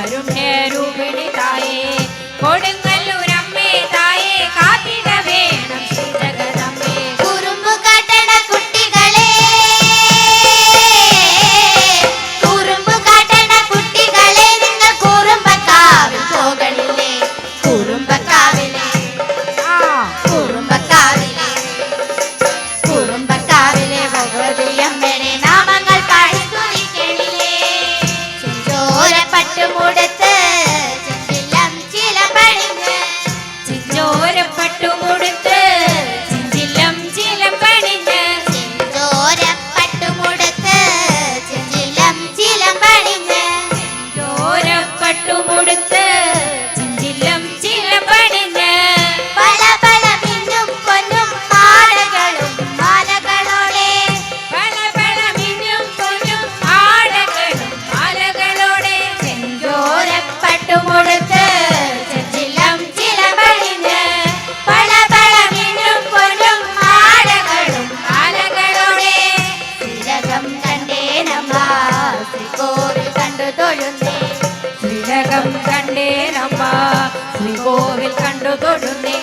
കാരുണ്യരൂപിണി തായേ കൊടുങ്ങല്ലൂരമ്മേ തായേ കാത്തിട വേണം ശ്രീ ജഗദമ്മേ. കുറുമ്പു കാട്ടണ കുട്ടികളെ നിങ്ങൾ കുറുമ്പക്കാവിൽ പോകണില്ലേ? കുറുമ്പക്കാവിലെ ഭഗവതിയമ്മയുടെ നാമങ്ങൾ പാടി തുതിക്കണില്ലേ? ചിഞ്ചോര പട്ടുമുടുത്ത് ചിഞ്ചിലം ചിലമ്പണിഞ്ഞ് ചിഞ്ചോര പട്ടുമുടുത്ത് ചിഞ്ചിലം ചിലമ്പണിഞ്ഞ് ചിഞ്ചോര പട്ടുമുടുത്ത് ചിഞ്ചിലം ചിലമ്പണിഞ്ഞ് ചോര പട്ടുമുടുത്ത് ചിഞ്ചിലം ചിലമ്പണിഞ്ഞ് പല പല മിന്നും പൊന്നും മാലകളും മാലകളോടെ പല പല മിന്നും പൊന്നും ആടകളും മാലകളോടെ ചെഞ്ചോര പട്ടുമുടുത്ത് ചിഞ്ചിലം ചിലമ്പണിഞ്ഞ് പല പല മിന്നും പൊന്നും മാലകളും മാലകളോടെ തിലകം കണ്ടേനമ്മ ശ്രീകോവിൽ കണ്ടു തൊഴുന്നേ. ശ്രീലകം കണ്ടേ നമ്മ ശ്രീകോവിൽ കണ്ടു തൊഴുന്നേ.